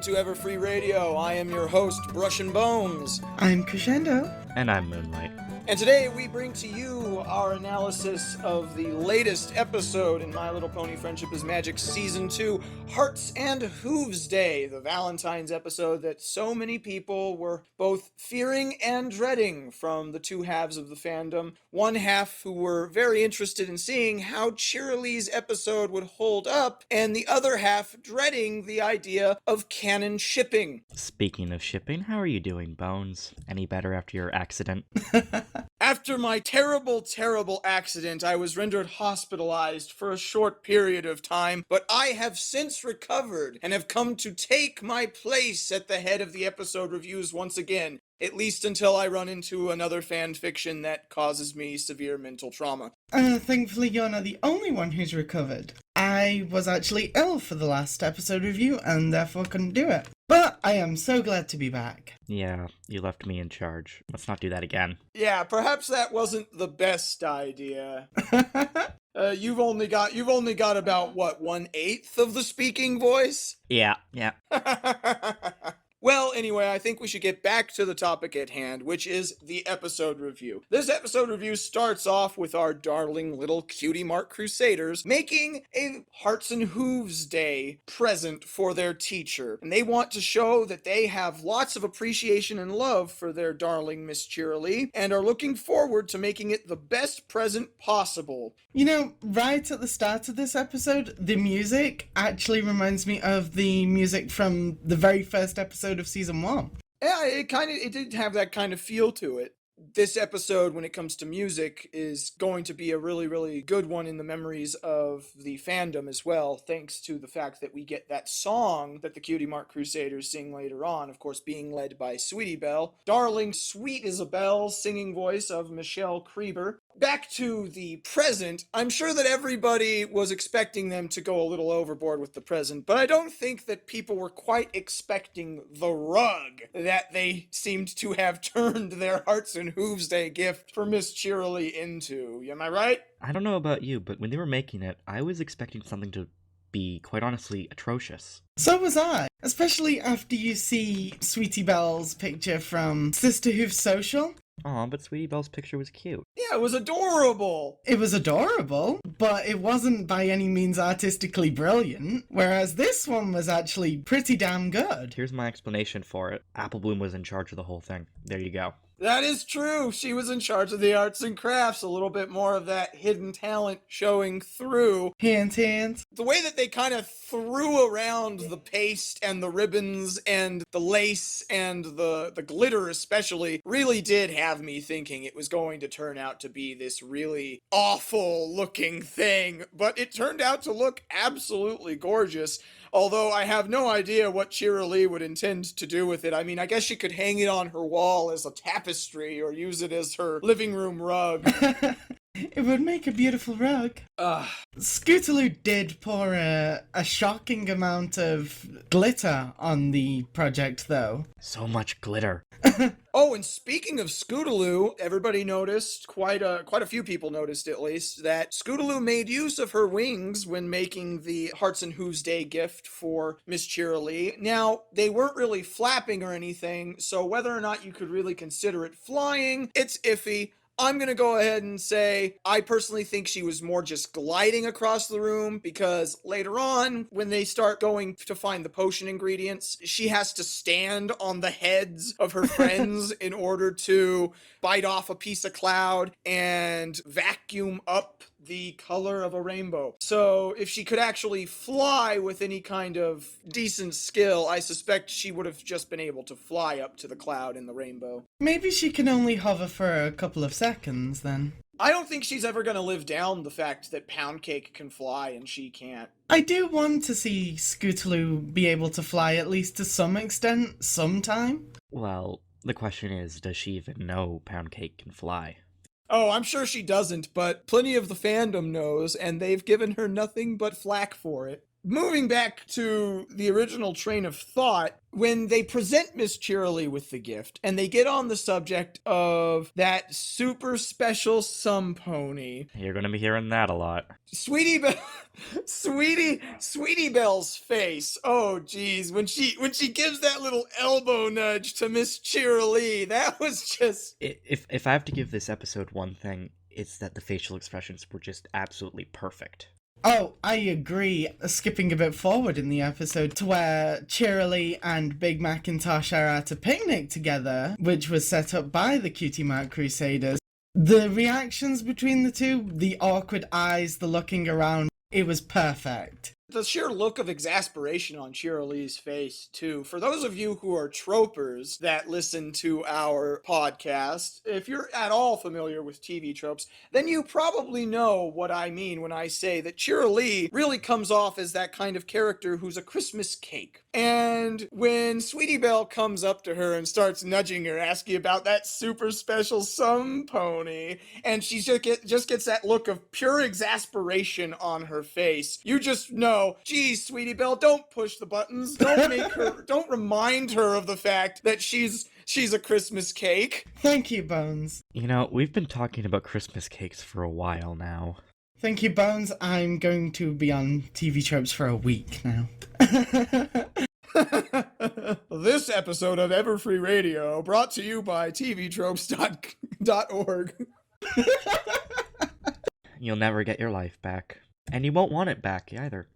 welcome to Everfree Radio. I am your host, Brushin. I'm Crescendo. And I'm Moonlight. And today we bring to you our analysis of the latest episode in My Little Pony Friendship is Magic Season 2, Hearts and Hooves Day, the Valentine's episode that so many people were both fearing and dreading from the two halves of the fandom. One half who were very interested in seeing how Cheerilee's episode would hold up, and the other half dreading the idea of canon shipping. Speaking of shipping, how are you doing, Bones? Any better after your accident? After my terrible, terrible accident, I was rendered hospitalized for a short period of time, but I have since recovered and have come to take my place at the head of the episode reviews once again, at least until I run into another fan fiction that causes me severe mental trauma. Thankfully, you're not the only one who's recovered. I was actually ill for the last episode review and therefore couldn't do it. But I am so glad to be back. Yeah, you left me in charge. Let's not do that again. Yeah, perhaps that wasn't the best idea. You've only got about, what, 1/8 of the speaking voice? Yeah. Well, anyway, I think we should get back to the topic at hand, which is the episode review. This episode review starts off with our darling little cutie mark crusaders making a Hearts and Hooves Day present for their teacher. And they want to show that they have lots of appreciation and love for their darling Miss Cheerilee, and are looking forward to making it the best present possible. You know, right at the start of this episode, the music actually reminds me of the music from the very first episode of season 1. Yeah, it did have that kind of feel to it. This episode, when it comes to music, is going to be a really, really good one in the memories of the fandom as well, thanks to the fact that we get that song that the Cutie Mark Crusaders sing later on, of course being led by Sweetie Belle. Darling Sweet Isabel's singing voice of Michelle Creeber. Back to the present, I'm sure that everybody was expecting them to go a little overboard with the present, but I don't think that people were quite expecting the rug that they seemed to have turned their Hearts and Hooves Day gift for Miss Cheerilee into. Am I right? I don't know about you, but when they were making it, I was expecting something to be, quite honestly, atrocious. So was I, especially after you see Sweetie Belle's picture from Sister Hooves Social. Aw, but Sweetie Belle's picture was cute. Yeah, it was adorable. It was adorable, but it wasn't by any means artistically brilliant, whereas this one was actually pretty damn good. Here's my explanation for it. Apple Bloom was in charge of the whole thing. There you go. That is true. She was in charge of the arts and crafts, a little bit more of that hidden talent showing through. Hint, hint. The way that they kind of threw around the paste and the ribbons and the lace and the glitter especially really did have me thinking it was going to turn out to be this really awful looking thing, but it turned out to look absolutely gorgeous. Although I have no idea what Cheerilee would intend to do with it. I mean, I guess she could hang it on her wall as a tapestry or use it as her living room rug. It would make a beautiful rug. Scootaloo did pour a shocking amount of glitter on the project, though. So much glitter. Oh, and speaking of Scootaloo, everybody noticed, quite a few people noticed at least, that Scootaloo made use of her wings when making the Hearts and Hooves Day gift for Miss Cheerilee. Now, they weren't really flapping or anything, so whether or not you could really consider it flying, it's iffy. I'm going to go ahead and say I personally think she was more just gliding across the room, because later on, when they start going to find the potion ingredients, she has to stand on the heads of her friends in order to bite off a piece of cloud and vacuum up the color of a rainbow. So if she could actually fly with any kind of decent skill, I suspect she would have just been able to fly up to the cloud in the rainbow. Maybe she can only hover for a couple of seconds, then. I don't think she's ever going to live down the fact that Pound Cake can fly and she can't. I do want to see Scootaloo be able to fly at least to some extent, sometime. Well, the question is, does she even know Pound Cake can fly? Oh, I'm sure she doesn't, but plenty of the fandom knows, and they've given her nothing but flack for it. moving back to the original train of thought, when they present Miss Cheerilee with the gift and they get on the subject of that super special sum pony, You're gonna be hearing that a lot. Sweetie Belle's face. Oh geez, when she gives that little elbow nudge to Miss Cheerilee, that was just... If I have to give this episode one thing, it's that the facial expressions were just absolutely perfect. Oh, I agree. Skipping a bit forward in the episode to where Cheerilee and Big Macintosh are at a picnic together, which was set up by the Cutie Mark Crusaders. The reactions between the two, the awkward eyes, the looking around, it was perfect. The sheer look of exasperation on Cheerilee's face, too. For those of you who are tropers that listen to our podcast, if you're at all familiar with TV tropes, then you probably know what I mean when I say that Cheerilee really comes off as that kind of character who's a Christmas cake. And when Sweetie Belle comes up to her and starts nudging her, asking about that super special sum pony, and she just gets that look of pure exasperation on her face, you just know, geez, Sweetie Belle, don't push the buttons. Don't remind her of the fact that she's a Christmas cake. Thank you, Bones. You know, we've been talking about Christmas cakes for a while now. Thank you, Bones. I'm going to be on TV tropes for a week now. This episode of Everfree Radio brought to you by tvtropes.org. You'll never get your life back. And you won't want it back either.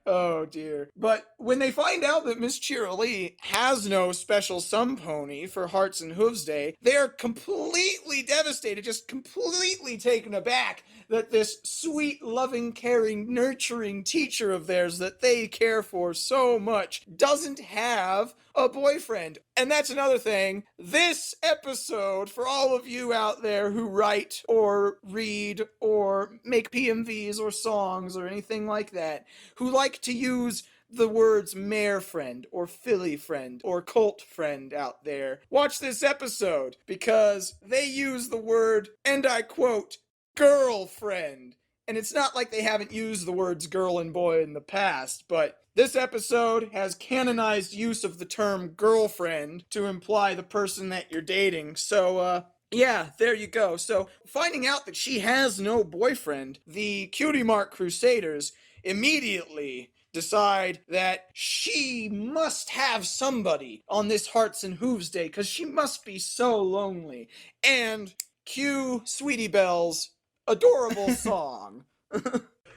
Oh dear. But when they find out that Miss Cheerilee has no special sum pony for Hearts and Hooves Day, they're completely devastated, just completely taken aback that this sweet, loving, caring, nurturing teacher of theirs that they care for so much doesn't have a boyfriend. And that's another thing. This episode, for all of you out there who write or read or make PMVs or songs or anything like that, who like to use the words mare friend or filly friend or colt friend out there, watch this episode, because they use the word, and I quote, girlfriend. And it's not like they haven't used the words girl and boy in the past, but this episode has canonized use of the term girlfriend to imply the person that you're dating. So, yeah, there you go. So, finding out that she has no boyfriend, the Cutie Mark Crusaders immediately decide that she must have somebody on this Hearts and Hooves Day, because she must be so lonely. And cue Sweetie Belle's adorable song.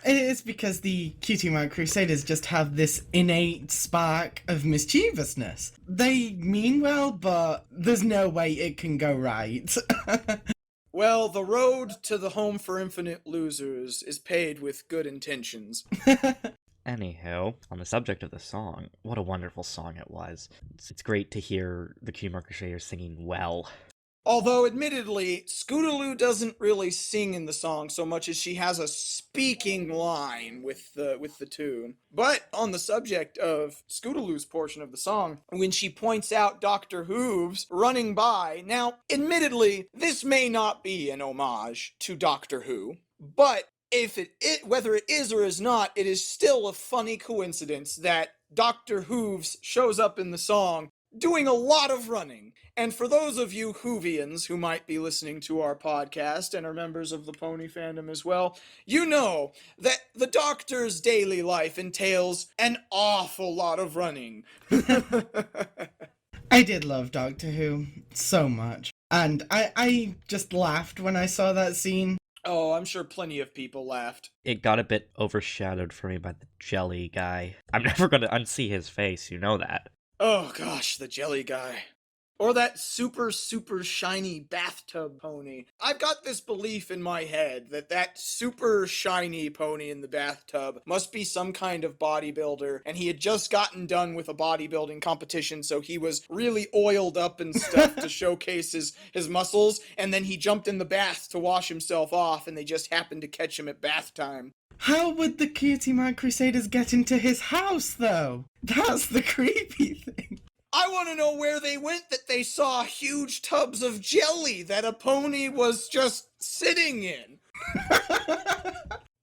It's because the Cutie Mark Crusaders just have this innate spark of mischievousness. They mean well, but there's no way it can go right. Well, the road to the home for infinite losers is paved with good intentions. Anywho, on the subject of the song, what a wonderful song it was. It's great to hear the Cutie Mark Crusaders singing well. Although, admittedly, Scootaloo doesn't really sing in the song so much as she has a speaking line with the tune. But on the subject of Scootaloo's portion of the song, when she points out Dr. Hooves running by, now, admittedly, this may not be an homage to Doctor Who, but whether it is or is not, it is still a funny coincidence that Dr. Hooves shows up in the song doing a lot of running. And for those of you Whovians who might be listening to our podcast and are members of the pony fandom as well, you know that the Doctor's daily life entails an awful lot of running. I did love Doctor Who so much. And I just laughed when I saw that scene. Oh, I'm sure plenty of people laughed. It got a bit overshadowed for me by the jelly guy. I'm never going to unsee his face, you know that. Oh gosh, the jelly guy. Or that super, super shiny bathtub pony. I've got this belief in my head that super shiny pony in the bathtub must be some kind of bodybuilder, and he had just gotten done with a bodybuilding competition, so he was really oiled up and stuff to showcase his muscles, and then he jumped in the bath to wash himself off, and they just happened to catch him at bath time. How would the Cutie Mark Crusaders get into his house, though? That's the creepy thing. I want to know where they went that they saw huge tubs of jelly that a pony was just sitting in.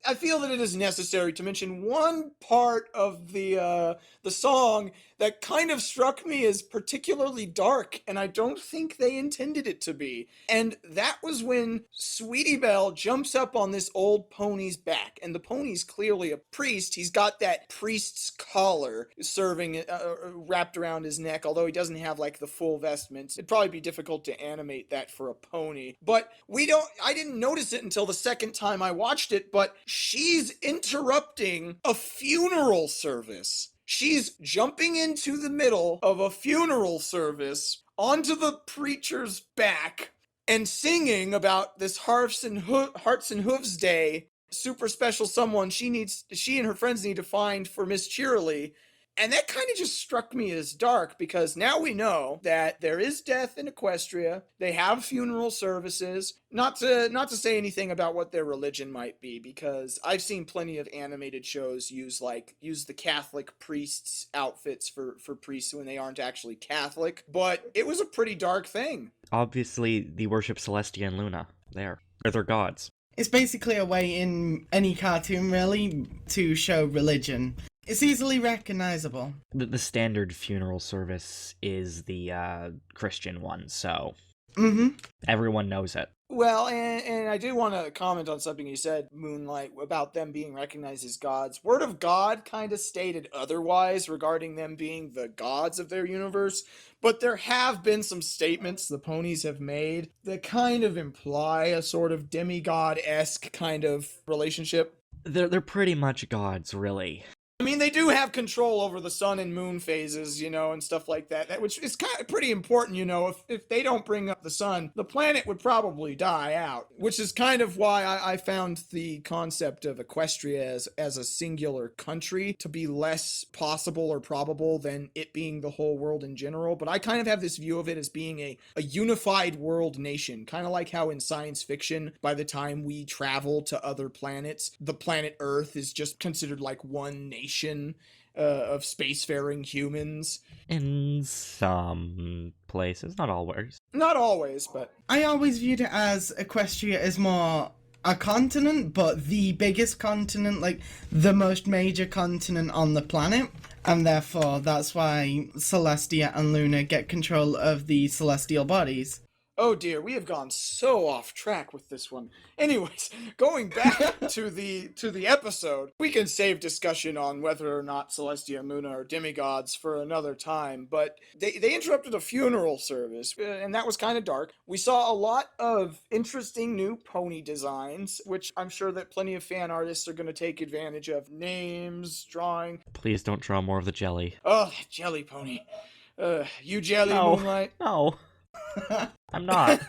I feel that it is necessary to mention one part of the song that kind of struck me as particularly dark, and I don't think they intended it to be. And that was when Sweetie Belle jumps up on this old pony's back, and the pony's clearly a priest. He's got that priest's collar serving wrapped around his neck, although he doesn't have like the full vestments. It'd probably be difficult to animate that for a pony. But I didn't notice it until the second time I watched it, but she's interrupting a funeral service. She's jumping into the middle of a funeral service onto the preacher's back and singing about this Hearts and Hooves Day, super special someone she and her friends need to find for Miss Cheerilee. And that kind of just struck me as dark, because now we know that there is death in Equestria. They have funeral services. Not to say anything about what their religion might be, because I've seen plenty of animated shows use the Catholic priests' outfits for priests when they aren't actually Catholic. But it was a pretty dark thing. Obviously, they worship Celestia and Luna. They're their gods. It's basically a way in any cartoon, really, to show religion. It's easily recognizable. The standard funeral service is the Christian one, so everyone knows it. Well, and I do want to comment on something you said, Moonlight, about them being recognized as gods. Word of God kind of stated otherwise regarding them being the gods of their universe, but there have been some statements the ponies have made that kind of imply a sort of demigod-esque kind of relationship. They're pretty much gods, really. I mean, they do have control over the sun and moon phases, and stuff like that, which is kind of pretty important, If they don't bring up the sun, the planet would probably die out, which is kind of why I found the concept of Equestria as a singular country to be less possible or probable than it being the whole world in general. But I kind of have this view of it as being a unified world nation, kind of like how in science fiction, by the time we travel to other planets, the planet Earth is just considered like one nation of spacefaring humans. In some places, not always. Not always, but I always viewed it as Equestria as more a continent, but the biggest continent, like the most major continent on the planet. And therefore, that's why Celestia and Luna get control of the celestial bodies. Oh dear, we have gone so off track with this one. Anyways, going back to the episode, we can save discussion on whether or not Celestia and Luna are demigods for another time, but they interrupted a funeral service, and that was kind of dark. We saw a lot of interesting new pony designs, which I'm sure that plenty of fan artists are going to take advantage of. Names, drawing. Please don't draw more of the jelly. Oh, that jelly pony. You jelly, No. Moonlight? No. I'm not.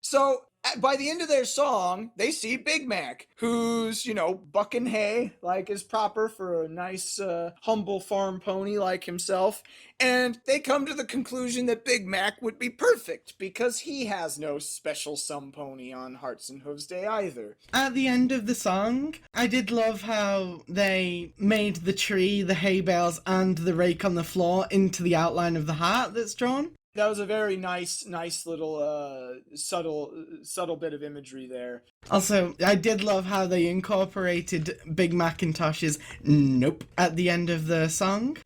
So, by the end of their song, they see Big Mac, who's, bucking hay like is proper for a nice, humble farm pony like himself. And they come to the conclusion that Big Mac would be perfect because he has no special some pony on Hearts and Hooves Day either. At the end of the song, I did love how they made the tree, the hay bales, and the rake on the floor into the outline of the heart that's drawn. That was a very nice little subtle bit of imagery there. Also, I did love how they incorporated Big Macintosh's nope at the end of the song.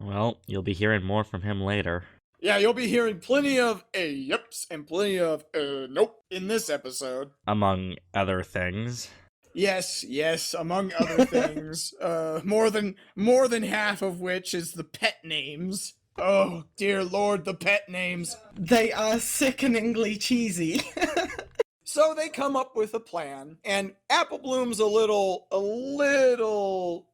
Well, you'll be hearing more from him later. Yeah, you'll be hearing plenty of yeps and plenty of nope in this episode. Among other things. Yes, among other things. More than half of which is the pet names. Oh, dear Lord, the pet names. They are sickeningly cheesy. So they come up with a plan, and Apple Bloom's a little,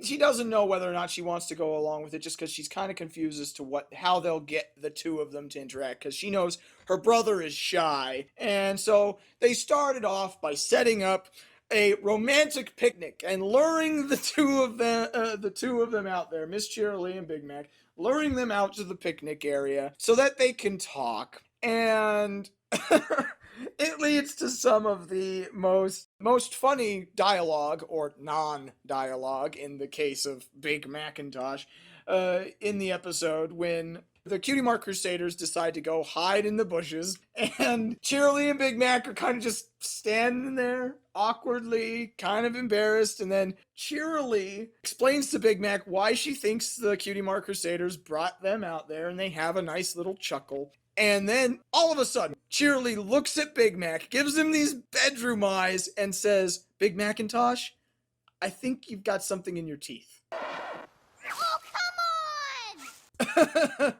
she doesn't know whether or not she wants to go along with it, just because she's kind of confused as to how they'll get the two of them to interact, because she knows her brother is shy. And so they started off by setting up a romantic picnic and luring the two of them out there, Miss Cheerilee and Big Mac, luring them out to the picnic area so that they can talk. And it leads to some of the most funny dialogue, or non-dialogue in the case of Big Macintosh, in the episode, when The Cutie Mark Crusaders decide to go hide in the bushes, and Cheerilee and Big Mac are kind of just standing there awkwardly, kind of embarrassed, and then Cheerilee explains to Big Mac why she thinks the Cutie Mark Crusaders brought them out there, and they have a nice little chuckle. And then, all of a sudden, Cheerilee looks at Big Mac, gives him these bedroom eyes, and says, "Big Macintosh, I think you've got something in your teeth." Oh, come on!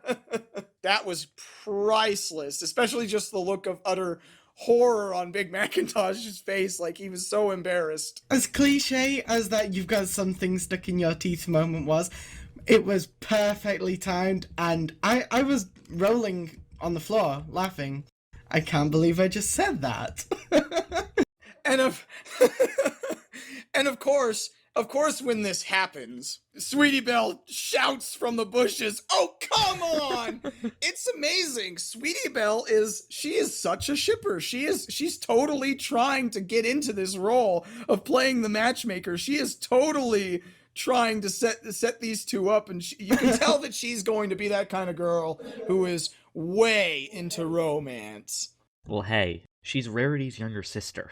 That was priceless, especially just the look of utter horror on Big Macintosh's face, like he was so embarrassed. As cliche as that "you've got something stuck in your teeth" moment was, it was perfectly timed, and I was rolling on the floor, laughing. I can't believe I just said that. And of course, when this happens, Sweetie Belle shouts from the bushes, "Oh, come on!" It's amazing. Sweetie Belle is such a shipper. She's totally trying to get into this role of playing the matchmaker. She is totally trying to set these two up, and you can tell that she's going to be that kind of girl who is way into romance. Well, hey, she's Rarity's younger sister.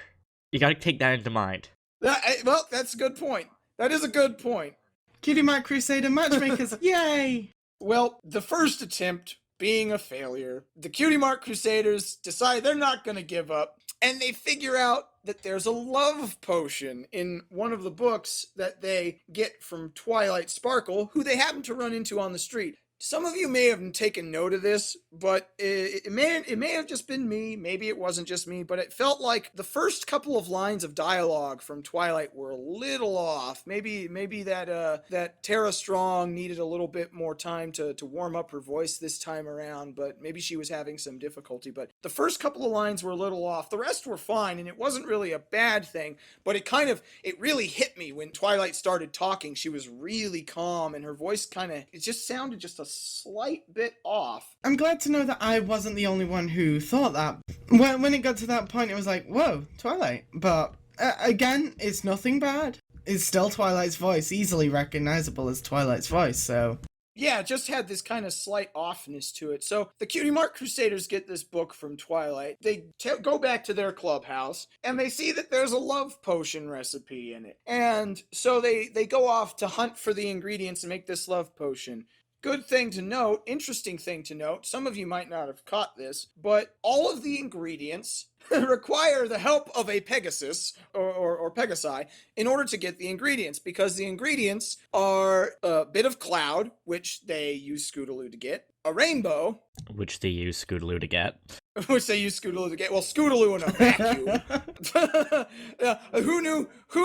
You gotta take that into mind. Well, that's a good point. That is a good point. Cutie Mark Crusader matchmakers, yay! Well, the first attempt being a failure, the Cutie Mark Crusaders decide they're not going to give up, and they figure out that there's a love potion in one of the books that they get from Twilight Sparkle, who they happen to run into on the street. Some of you may have taken note of this, but it may have just been me. Maybe it wasn't just me, but it felt like the first couple of lines of dialogue from Twilight were a little off. Maybe that Tara Strong needed a little bit more time to warm up her voice this time around, but maybe she was having some difficulty. But the first couple of lines were a little off. The rest were fine, and it wasn't really a bad thing, but it really hit me when Twilight started talking. She was really calm, and her voice it just sounded just a slight bit off. I'm glad to know that I wasn't the only one who thought that. When it got to that point, it was like, whoa, Twilight. But again, it's nothing bad. It's still Twilight's voice, easily recognizable as Twilight's voice, so... Yeah, it just had this kind of slight offness to it. So the Cutie Mark Crusaders get this book from Twilight. They go back to their clubhouse, and they see that there's a love potion recipe in it. And so they go off to hunt for the ingredients and make this love potion. Good thing to note, interesting thing to note, some of you might not have caught this, but all of the ingredients require the help of a Pegasus, or Pegasi, in order to get the ingredients, because the ingredients are a bit of cloud, which they use Scootaloo to get, a rainbow, Which they use Scootaloo to get. which they use Scootaloo to get, well, Scootaloo in a vacuum. Yeah, who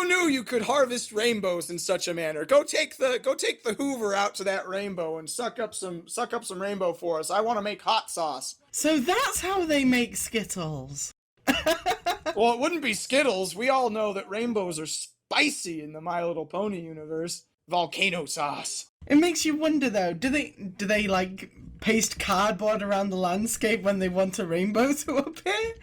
knew you could harvest rainbows in such a manner? Go take the Hoover out to that rainbow and suck up some rainbow for us. I want to make hot sauce. So that's how they make Skittles. Well, it wouldn't be Skittles. We all know that rainbows are spicy in the My Little Pony universe. Volcano sauce. It makes you wonder, though, do they like paste cardboard around the landscape when they want a rainbow to appear?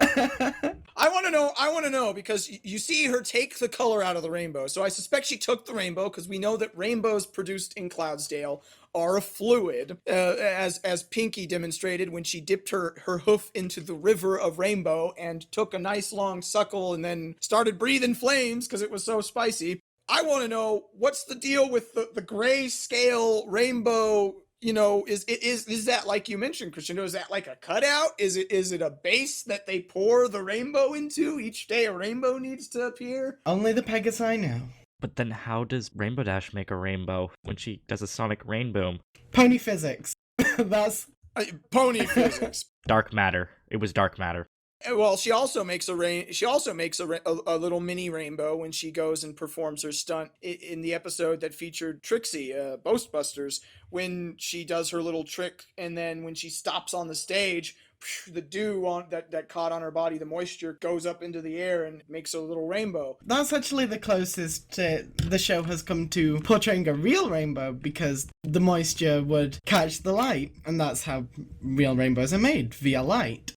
I want to know, because you see her take the color out of the rainbow. So I suspect she took the rainbow, because we know that rainbows produced in Cloudsdale are a fluid, as Pinky demonstrated when she dipped her hoof into the river of rainbow and took a nice long suckle and then started breathing flames because it was so spicy. I want to know, what's the deal with the grayscale rainbow? You know, is that, like you mentioned, Crescendo, is that like a cutout? Is it a base that they pour the rainbow into? Each day a rainbow needs to appear? Only the Pegasi know. But then how does Rainbow Dash make a rainbow when she does a sonic rain boom? Pony physics. That's... Pony physics. Dark matter. It was dark matter. Well, she also makes a little mini rainbow when she goes and performs her stunt in the episode that featured Trixie, Ghostbusters, when she does her little trick, and then when she stops on the stage, the dew that caught on her body, the moisture goes up into the air and makes a little rainbow. That's actually the closest the show has come to portraying a real rainbow, because the moisture would catch the light, and that's how real rainbows are made, via light.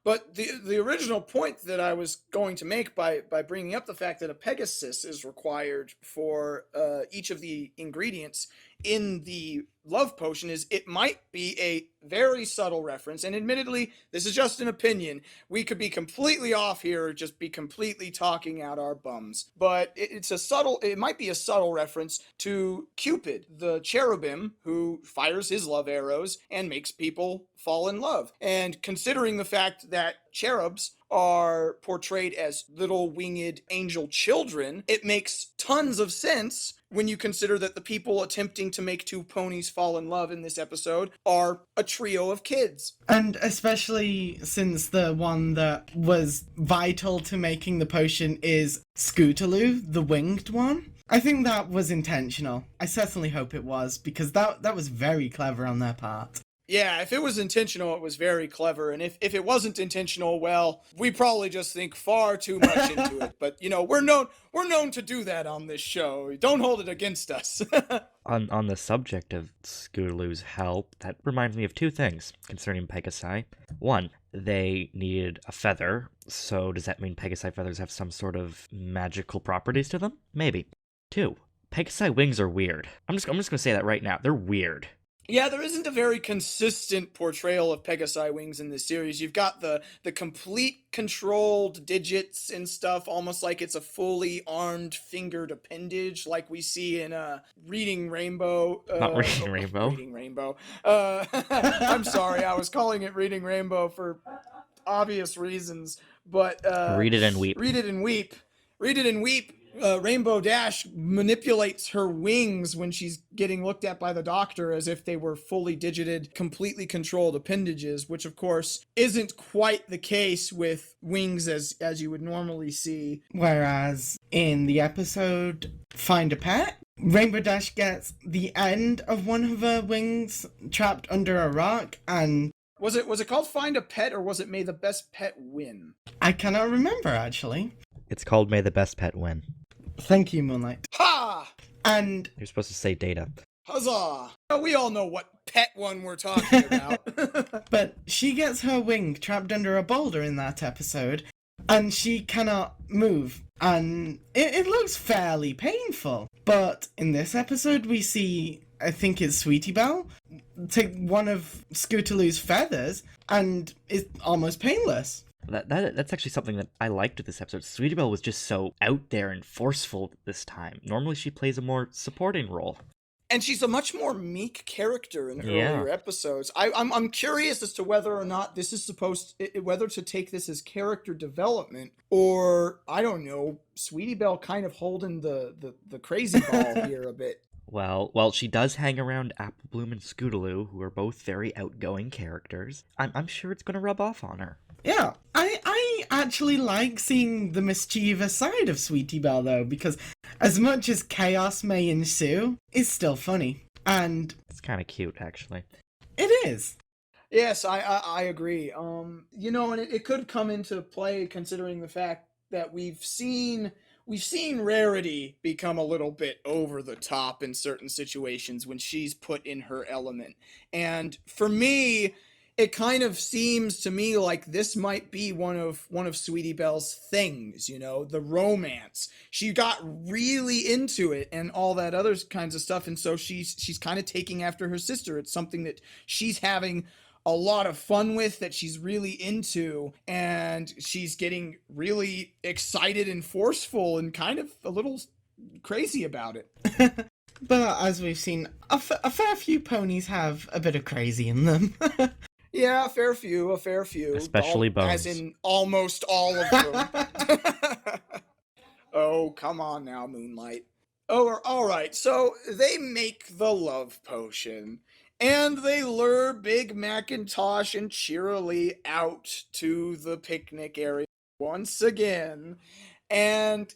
But the original point that I was going to make by bringing up the fact that a Pegasus is required for each of the ingredients in the love potion is it might be a very subtle reference, and admittedly, this is just an opinion. We could be completely off here or just be completely talking out our bums. But it might be a subtle reference to Cupid, the cherubim who fires his love arrows and makes people fall in love. And considering the fact that cherubs are portrayed as little winged angel children, it makes tons of sense when you consider that the people attempting to make two ponies fall in love in this episode are a trio of kids. And especially since the one that was vital to making the potion is Scootaloo, the winged one. I think that was intentional. I certainly hope it was, because that was very clever on their part. Yeah, if it was intentional, it was very clever. And if it wasn't intentional, well, we probably just think far too much into it. But, you know, we're known to do that on this show. Don't hold it against us. On the subject of Scootaloo's help, that reminds me of two things concerning Pegasi. One, they needed a feather, so does that mean Pegasi feathers have some sort of magical properties to them? Maybe. Two, Pegasi wings are weird. I'm just gonna say that right now. They're weird. Yeah, there isn't a very consistent portrayal of Pegasi wings in this series. You've got the complete controlled digits and stuff, almost like it's a fully armed fingered appendage, like we see in Reading Rainbow. Not Reading Rainbow. Reading Rainbow. I'm sorry, I was calling it Reading Rainbow for obvious reasons, but Read it and weep. Read it and weep. Read it and weep. Rainbow Dash manipulates her wings when she's getting looked at by the doctor as if they were fully digited, completely controlled appendages, which of course isn't quite the case with wings as you would normally see. Whereas in the episode Find a Pet, Rainbow Dash gets the end of one of her wings trapped under a rock, and was it called Find a Pet, or was it May the Best Pet Win? I cannot remember actually. It's called May the Best Pet Win. Thank you, Moonlight. Ha! And You're supposed to say Data. Huzzah! We all know what pet one we're talking about. but she gets her wing trapped under a boulder in that episode, and she cannot move, and it looks fairly painful. But in this episode, we see, I think it's Sweetie Belle, take one of Scootaloo's feathers, and it's almost painless. That's actually something that I liked with this episode. Sweetie Belle was just so out there and forceful this time. Normally she plays a more supporting role. And she's a much more meek character in earlier episodes. I'm curious as to whether or not this is whether to take this as character development, or, I don't know, Sweetie Belle kind of holding the crazy ball here a bit. Well, she does hang around Apple Bloom and Scootaloo, who are both very outgoing characters. I'm sure it's going to rub off on her. Yeah, I actually like seeing the mischievous side of Sweetie Belle, though, because as much as chaos may ensue, it's still funny. And it's kind of cute, actually. It is. Yes, I agree. You know, and it could come into play considering the fact that we've seen Rarity become a little bit over the top in certain situations when she's put in her element. And for me, it kind of seems to me like this might be one of Sweetie Belle's things, you know, the romance. She got really into it and all that other kinds of stuff, and so she's kind of taking after her sister. It's something that she's having a lot of fun with, that she's really into, and she's getting really excited and forceful and kind of a little crazy about it. But as we've seen, a fair few ponies have a bit of crazy in them. Yeah, a fair few. Especially Bones. As in almost all of them. Oh, come on now, Moonlight. Oh, all right, so they make the love potion, and they lure Big Macintosh and Cheerilee out to the picnic area once again, and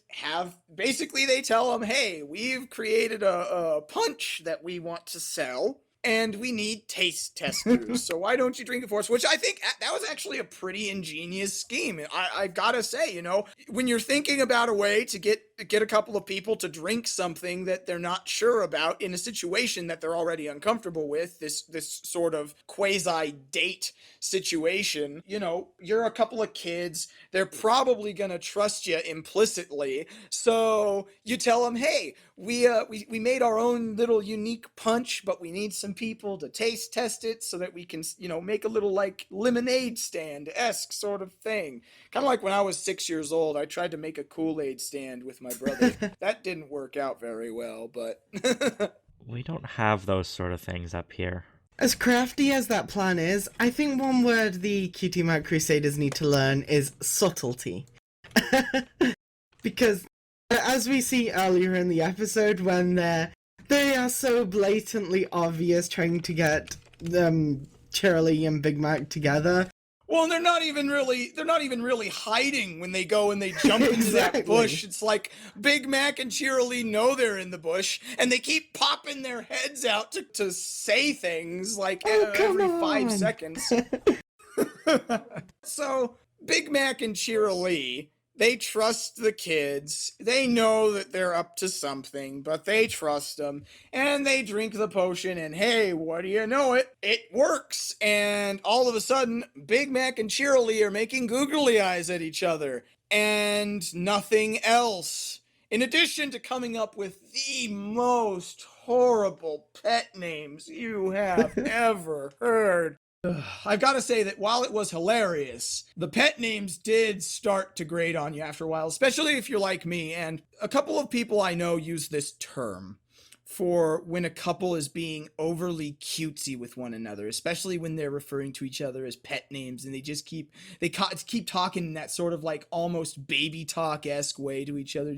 they tell them, hey, we've created a punch that we want to sell, and we need taste testers, so why don't you drink it for us? Which I think that was actually a pretty ingenious scheme. I gotta say, you know, when you're thinking about a way to get get a couple of people to drink something that they're not sure about in a situation that they're already uncomfortable with, this sort of quasi date situation. You know, you're a couple of kids, they're probably going to trust you implicitly. So you tell them, hey, we made our own little unique punch, but we need some people to taste test it so that we can, you know, make a little like lemonade stand-esque sort of thing. Kind of like when I was 6 years old, I tried to make a Kool-Aid stand with my brother. That didn't work out very well, but We don't have those sort of things up here. As crafty as that plan is, I think one word the Cutie Mark Crusaders need to learn is subtlety. Because as we see earlier in the episode, when they are so blatantly obvious trying to get Cheerilee and Big Mac together. Well, and they're not even really hiding when they go and they jump into that bush. It's like Big Mac and Cheerilee know they're in the bush, and they keep popping their heads out to say things like every 5 seconds. So Big Mac and Cheerilee, they trust the kids. They know that they're up to something, but they trust them. And they drink the potion, and hey, what do you know it? It works. And all of a sudden, Big Mac and Cheerilee are making googly eyes at each other. And nothing else. In addition to coming up with the most horrible pet names you have ever heard. I've got to say that while it was hilarious, the pet names did start to grate on you after a while, especially if you're like me. And a couple of people I know use this term for when a couple is being overly cutesy with one another, especially when they're referring to each other as pet names, and they just keep talking in that sort of like almost baby talk-esque way to each other.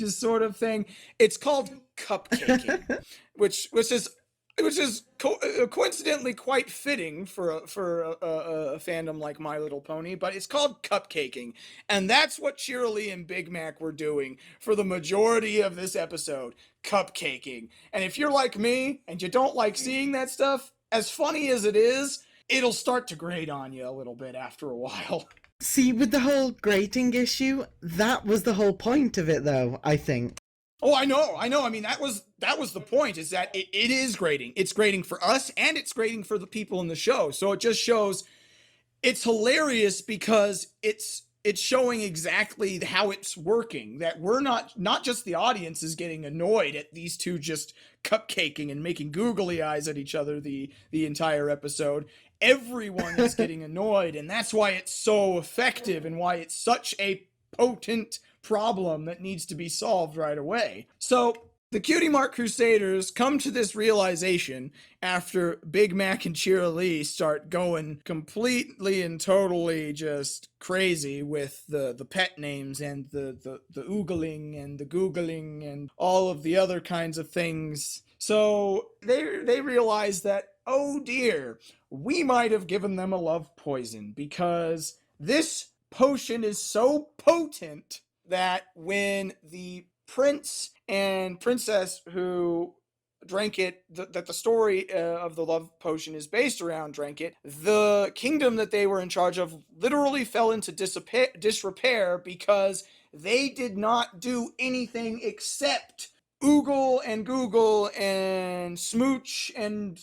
Just sort of thing. It's called cupcaking, which is coincidentally quite fitting for a fandom like My Little Pony, but it's called cupcaking. And that's what Cheerilee and Big Mac were doing for the majority of this episode, cupcaking. And if you're like me and you don't like seeing that stuff, as funny as it is, it'll start to grate on you a little bit after a while. See, with the whole grating issue, that was the whole point of it, though, I think. Oh, I know. I mean, that was the point, is that it is grating. It's grating for us, and it's grating for the people in the show. So it just shows it's hilarious because it's showing exactly how it's working. That we're not just the audience is getting annoyed at these two just cupcaking and making googly eyes at each other the entire episode. Everyone is getting annoyed, and that's why it's so effective and why it's such a potent problem that needs to be solved right away. So the Cutie Mark Crusaders come to this realization after Big Mac and Cheerilee start going completely and totally just crazy with the pet names and the oogling and the googling and all of the other kinds of things. So they realize that, oh dear, we might have given them a love poison, because this potion is so potent that when the prince and princess who drank it, that the story of the love potion is based around, drank it, the kingdom that they were in charge of literally fell into disrepair because they did not do anything except oogle and google and smooch and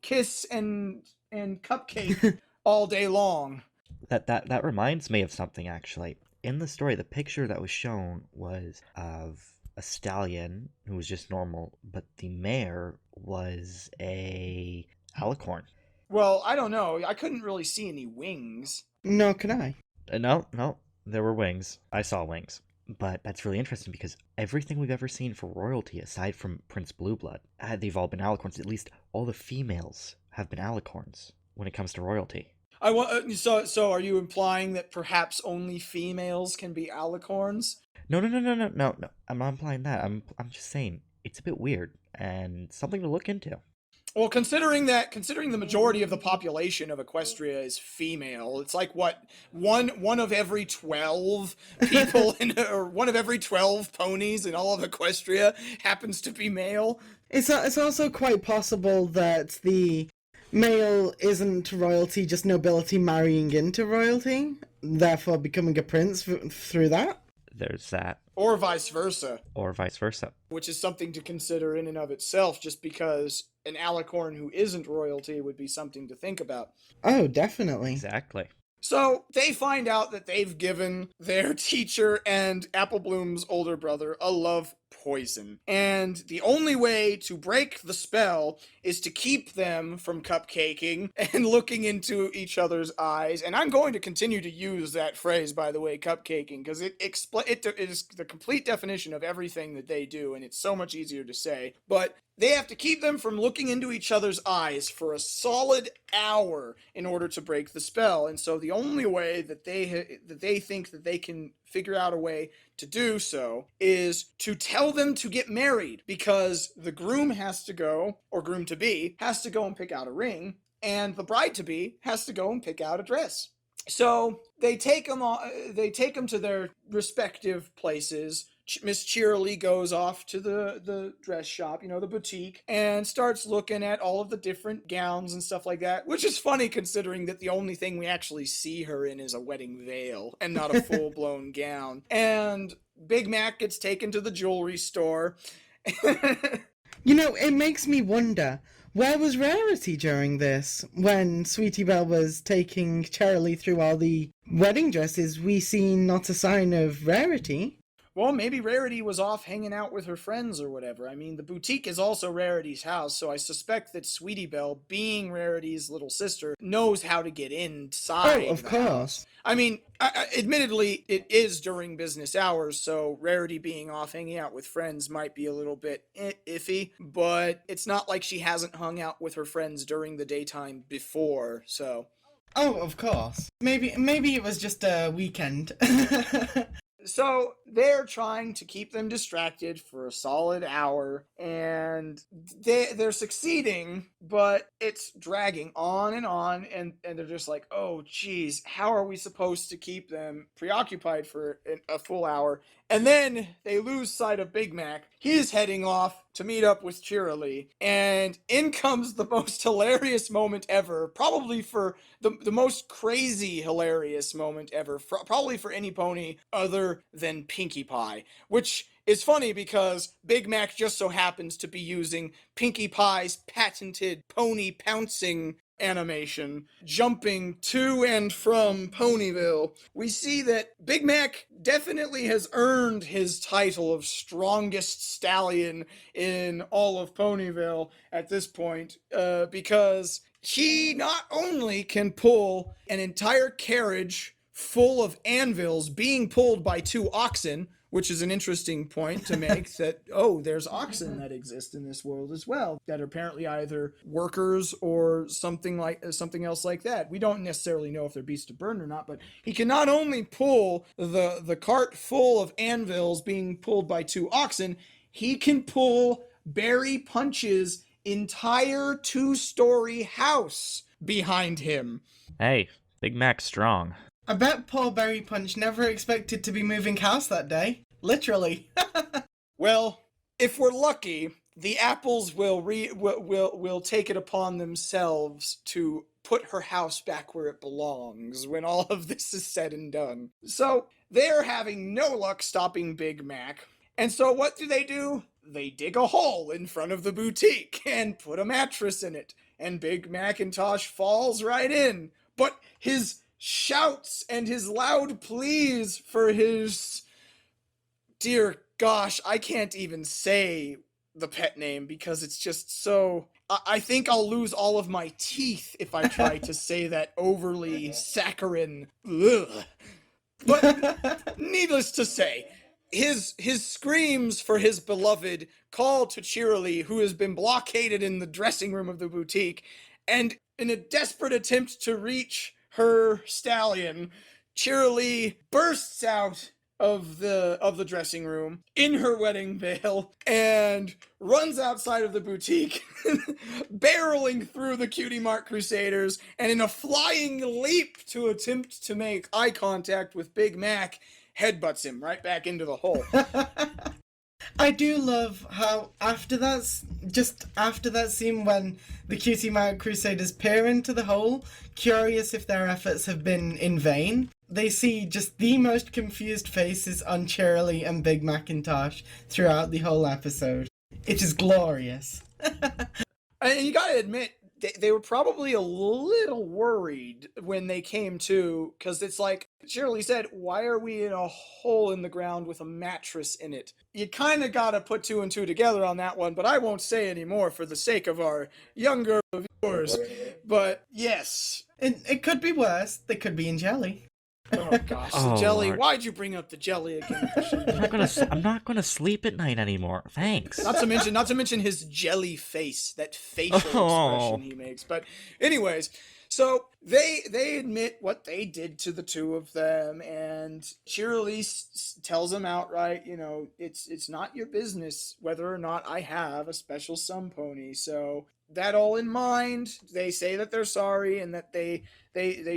kiss and cupcake all day long. That reminds me of something, actually. In the story, the picture that was shown was of a stallion who was just normal, but the mare was a alicorn. Well, I don't know. I couldn't really see any wings. No, can I? No, there were wings. I saw wings. But that's really interesting because everything we've ever seen for royalty, aside from Prince Blueblood, they've all been alicorns. At least all the females have been alicorns when it comes to royalty. So are you implying that perhaps only females can be alicorns? No. I'm not implying that. I'm just saying it's a bit weird and something to look into. Well, considering the majority of the population of Equestria is female, it's like what, one of every 12 people or one of every 12 ponies in all of Equestria happens to be male. It's also quite possible that the male isn't royalty, just nobility marrying into royalty, therefore becoming a prince through that. There's that. Or vice versa, Or vice versa. which is something to consider in and of itself, just because an alicorn who isn't royalty would be something to think about. Oh, definitely. Exactly. So they find out that they've given their teacher and Apple Bloom's older brother a love poison. And the only way to break the spell is to keep them from cupcaking and looking into each other's eyes. And I'm going to continue to use that phrase, by the way, cupcaking, because it is the complete definition of everything that they do, and it's so much easier to say. But they have to keep them from looking into each other's eyes for a solid hour in order to break the spell. And so the only way that they think that they can figure out a way to do so is to tell them to get married, because the groom has to go, or groom-to-be, has to go and pick out a ring, and the bride-to-be has to go and pick out a dress. So they take them to their respective places. Miss Cheerily goes off to the dress shop, the boutique, and starts looking at all of the different gowns and stuff like that, which is funny considering that the only thing we actually see her in is a wedding veil and not a full-blown gown. And Big Mac gets taken to the jewelry store. It makes me wonder, where was Rarity during this? When Sweetie Belle was taking Cheerily through all the wedding dresses, we see not a sign of Rarity. Well, maybe Rarity was off hanging out with her friends or whatever. I mean, the boutique is also Rarity's house, so I suspect that Sweetie Belle, being Rarity's little sister, knows how to get inside. Oh, of course. I mean, admittedly, it is during business hours, so Rarity being off hanging out with friends might be a little bit iffy, but it's not like she hasn't hung out with her friends during the daytime before, so... Oh, of course. Maybe it was just a weekend. So they're trying to keep them distracted for a solid hour, and they're succeeding, but it's dragging on, and they're just like, oh, geez, how are we supposed to keep them preoccupied for a full hour? And then they lose sight of Big Mac. He's heading off to meet up with Cheerily, and in comes the most hilarious moment ever, probably for the most crazy hilarious moment ever, probably for any pony other than Pinkie Pie, which is funny because Big Mac just so happens to be using Pinkie Pie's patented pony pouncing animation, jumping to and from Ponyville. We see that Big Mac definitely has earned his title of strongest stallion in all of Ponyville at this point, because he not only can pull an entire carriage full of anvils being pulled by 2 oxen, which is an interesting point to make, that, oh, there's oxen that exist in this world as well, that are apparently either workers or something else like that. We don't necessarily know if they're beasts of burden or not, but he can not only pull the cart full of anvils being pulled by 2 oxen, he can pull Barry Punch's entire 2-story house behind him. Hey, Big Mac's strong. I bet poor Berry Punch never expected to be moving house that day. Literally. Well, if we're lucky, the apples will take it upon themselves to put her house back where it belongs when all of this is said and done. So they're having no luck stopping Big Mac. And so what do? They dig a hole in front of the boutique and put a mattress in it. And Big Macintosh falls right in. But his shouts and his loud pleas for his... Dear gosh, I can't even say the pet name because it's just so... I think I'll lose all of my teeth if I try to say that overly saccharine. Ugh. But needless to say, his screams for his beloved call to Cheerily, who has been blockaded in the dressing room of the boutique, and in a desperate attempt to reach her stallion, Cheerily bursts out of the dressing room in her wedding veil and runs outside of the boutique, barreling through the Cutie Mark Crusaders, and in a flying leap to attempt to make eye contact with Big Mac, headbutts him right back into the hole. I do love how after that scene when the Cutie Mark Crusaders peer into the hole, curious if their efforts have been in vain, they see just the most confused faces on Cheerilee and Big Macintosh throughout the whole episode. It is glorious. And you gotta admit, they were probably a little worried when they came to, because it's like Shirley said, why are we in a hole in the ground with a mattress in it? You kind of gotta put two and two together on that one, but I won't say any more for the sake of our younger viewers. But yes. It could be worse. They could be in jelly. Oh gosh, the Oh, jelly. Lord. Why'd you bring up the jelly again? I'm not gonna sleep at night anymore. Thanks. Not to mention his jelly face, that facial expression he makes. But anyways, so they admit what they did to the two of them, and Cheerilee tells them outright, it's not your business whether or not I have a special sun pony. So that all in mind, they say that they're sorry and that they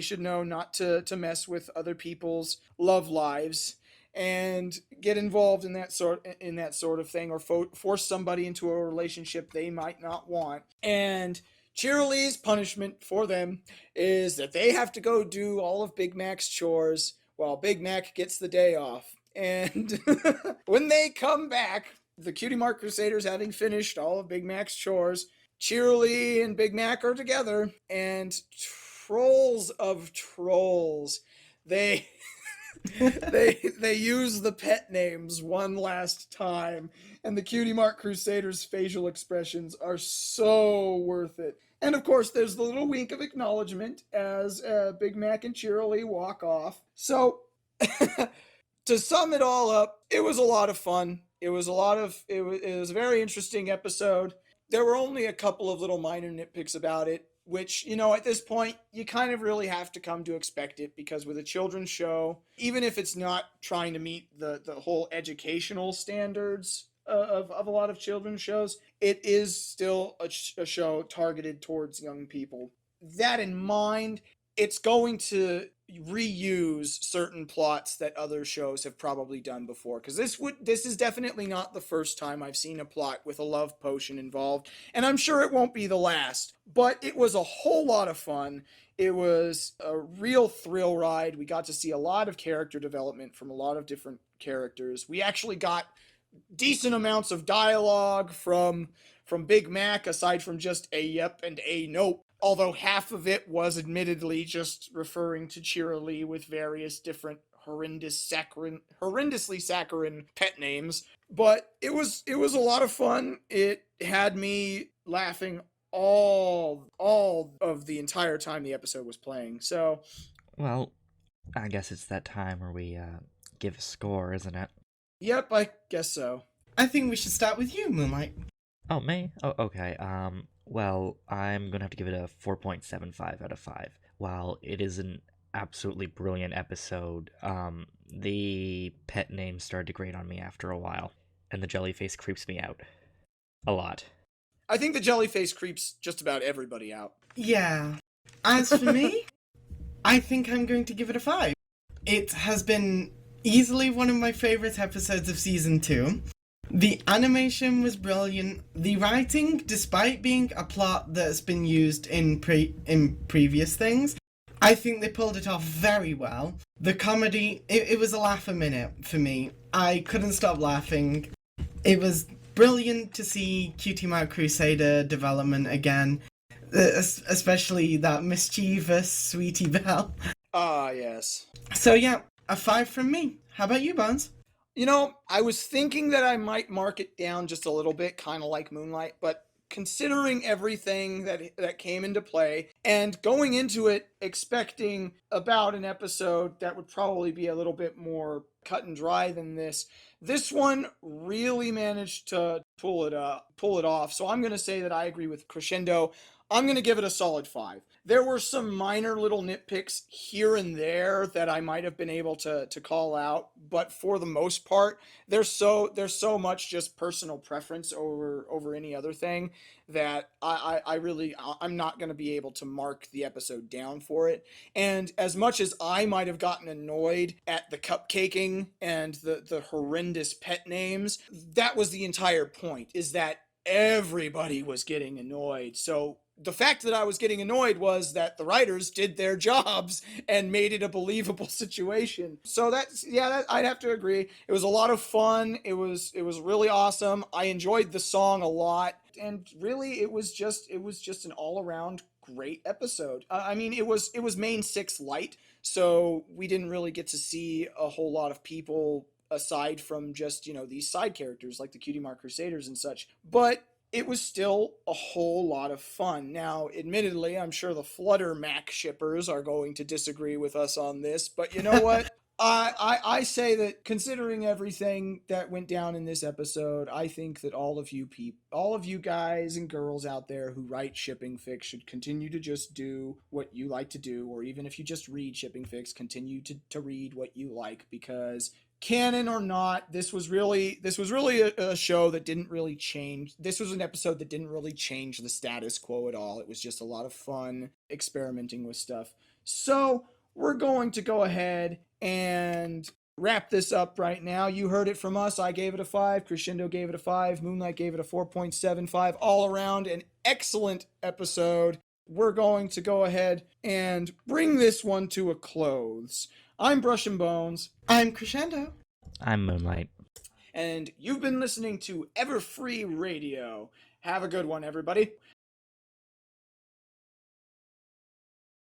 should know not to mess with other people's love lives and get involved in that sort of thing, or force somebody into a relationship they might not want. And Cheerilee's punishment for them is that they have to go do all of Big Mac's chores while Big Mac gets the day off. And when they come back, the Cutie Mark Crusaders having finished all of Big Mac's chores, Cheerilee and Big Mac are together, and trolls of trolls, they they use the pet names one last time, and the Cutie Mark Crusaders' facial expressions are so worth it. And of course, there's the little wink of acknowledgement as Big Mac and Cheerilee walk off. So, to sum it all up, it was a lot of fun. It was a very interesting episode. There were only a couple of little minor nitpicks about it, which, at this point, you kind of really have to come to expect it, because with a children's show, even if it's not trying to meet the whole educational standards of a lot of children's shows, it is still a show targeted towards young people. That in mind, it's going to reuse certain plots that other shows have probably done before, because this is definitely not the first time I've seen a plot with a love potion involved, and I'm sure it won't be the last. But it was a whole lot of fun. It was a real thrill ride. We got to see a lot of character development from a lot of different characters. We actually got decent amounts of dialogue from Big Mac, aside from just a yep and a nope. Although half of it was admittedly just referring to Cheerilee with various different horrendously saccharine pet names. But it was a lot of fun. It had me laughing all of the entire time the episode was playing. So, Well, I guess it's that time where we give a score, isn't it? yep, I guess so. I think we should start with you, Moonlight. Oh, me? Oh, okay. Well, I'm gonna have to give it a 4.75 out of 5. While it is an absolutely brilliant episode, the pet names started to grate on me after a while, and the jellyface creeps me out. A lot. I think the jellyface creeps just about everybody out. Yeah. As for me, I think I'm going to give it a 5. It has been easily one of my favorite episodes of season 2. The animation was brilliant. The writing, despite being a plot that's been used in previous things, I think they pulled it off very well. The comedy, it was a laugh a minute for me. I couldn't stop laughing. It was brilliant to see Cutie Mark Crusader development again, especially that mischievous Sweetie Belle. Ah, yes. So yeah, a 5 from me. How about you, Bones? I was thinking that I might mark it down just a little bit, kind of like Moonlight, but considering everything that came into play, and going into it expecting about an episode that would probably be a little bit more cut and dry than this one really managed to pull it off. So I'm going to say that I agree with Crescendo. I'm going to give it a solid 5. There were some minor little nitpicks here and there that I might have been able to call out, but for the most part, there's so much just personal preference over any other thing that I'm not going to be able to mark the episode down for it. And as much as I might have gotten annoyed at the cupcaking and the horrendous pet names, that was the entire point, is that everybody was getting annoyed. So the fact that I was getting annoyed was that the writers did their jobs and made it a believable situation. So I'd have to agree. It was a lot of fun. It was really awesome. I enjoyed the song a lot, and really it was just an all around great episode. I mean, it was main 6 light, so we didn't really get to see a whole lot of people aside from just, these side characters like the Cutie Mark Crusaders and such. But it was still a whole lot of fun. Now, admittedly, I'm sure the Flutter Mac shippers are going to disagree with us on this, but you know what? I say that considering everything that went down in this episode, I think that all of you guys and girls out there who write shipping fics should continue to just do what you like to do, or even if you just read shipping fics, continue to read what you like, because canon or not, this was really a show that didn't really change. This was an episode that didn't really change the status quo at all. It was just a lot of fun experimenting with stuff. So we're going to go ahead and wrap this up right now. You heard it from us. I gave it a 5. Crescendo gave it a 5. Moonlight gave it a 4.75. All around an excellent episode. We're going to go ahead and bring this one to a close. I'm Brushin Bones. I'm Crescendo. I'm Moonlight. And you've been listening to Everfree Radio. Have a good one, everybody.